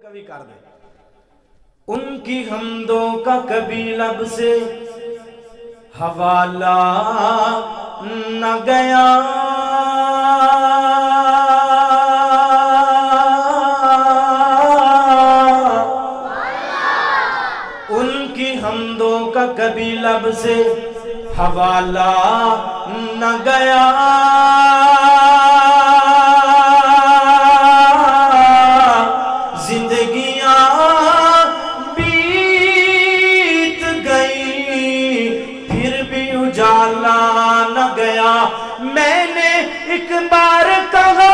کبھی کر دے ان کی حمدوں کا کبھی لب سے حوالہ نہ گیا ان کی حمدوں کا کبھی لب سے حوالہ نہ گیا زندگیاں بیت گئی پھر بھی اجالا نہ گیا میں نے ایک بار کہا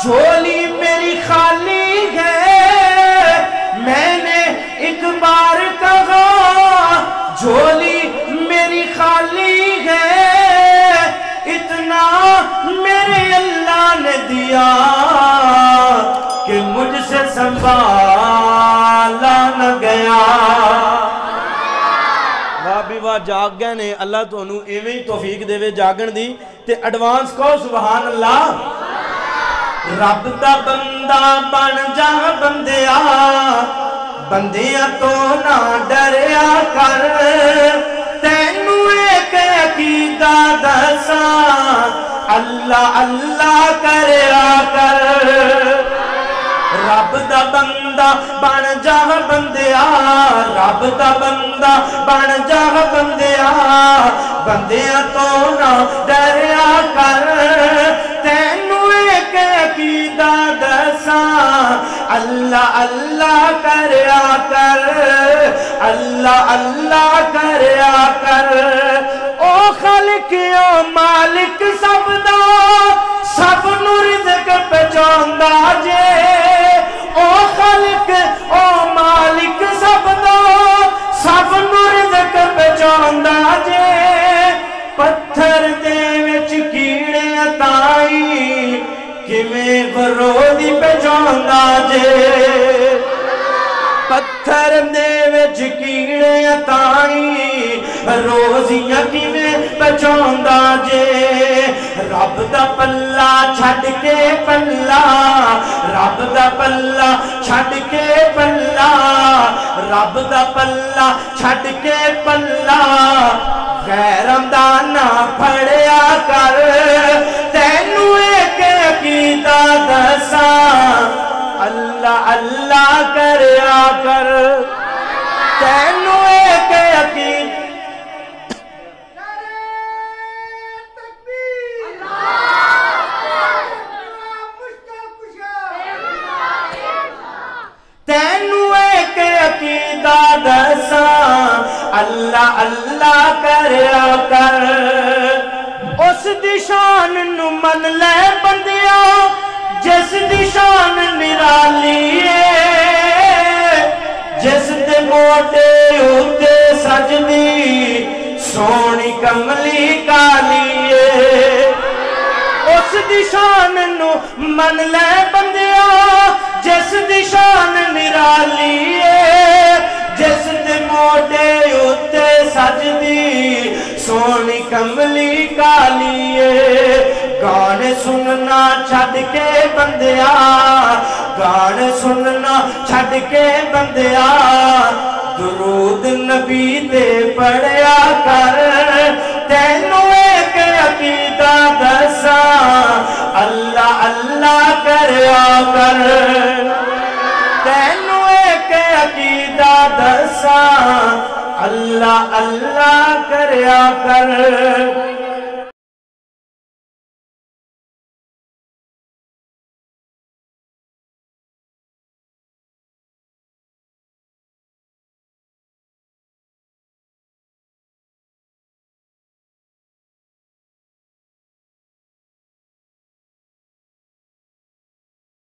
جھولی میری خالی ہے میں نے ایک بار کہا جھولی میری خالی ہے اتنا میرے اللہ نے دیا کہ مجھ سے سنبھالا نہ گیا واہ بھی واہ جاگ گئے نے اللہ تو انہوں ایویں ہی توفیق دے وے جاگن دی تے ایڈوانس کہو سبحان اللہ رب دا بندہ بن جا بندیا بندیاں تو نہ ڈریا کر تینوں ایک عقیدہ دساں اللہ اللہ کریا کر رب دا بندہ بن جا بندیا رب دا بندہ بن جا بندیا بندیاں تو نہ ڈریا کر تینوں ایک عقیدہ دساں اللہ اللہ کریا کر اللہ اللہ کریا کر او خالق او مالک سب دا سب نو رزق پہنچاوندا جے او خالق او مالک سب دا سب نو رزق پہنچاوندا جے پتھر دے وچ کیڑے تائی کیویں غرودی پہنچاوندا جے پتھر دے وچ کیڑے تائی روزیاں کیویں بچاوندا جے رب دا پلہ چھڈ کے پلہ رب دا پلہ چھڈ کے پلہ رب دا پلہ چھڈ کے پلہ غیراں دا نہ پھڑیا کر تینوں ایک عقیدہ دساں اللہ اللہ کریا کر تینوں ایک عقیدہ تینوں ایک عقیدہ دساں اللہ اللہ کریا کر اس دی شان نو من لے بندیا جس دی شان نرالی ہے جس دے موٹے ہوتے سجدی سونی کملی کالی ہے اس دی شان نو من لے بندیا جس دی شان نرالی ہے جس دے موٹے ہوتے سجدی سونی کملی کالی ہے گانے سننا چھڈ کے بندیا گانے سننا چھڈ کے بندیا درود نبی تے پڑھیا کر تینوں ایک عقیدہ دساں اللہ اللہ کریا کر تینوں ایک عقیدہ دساں اللہ اللہ کریا کر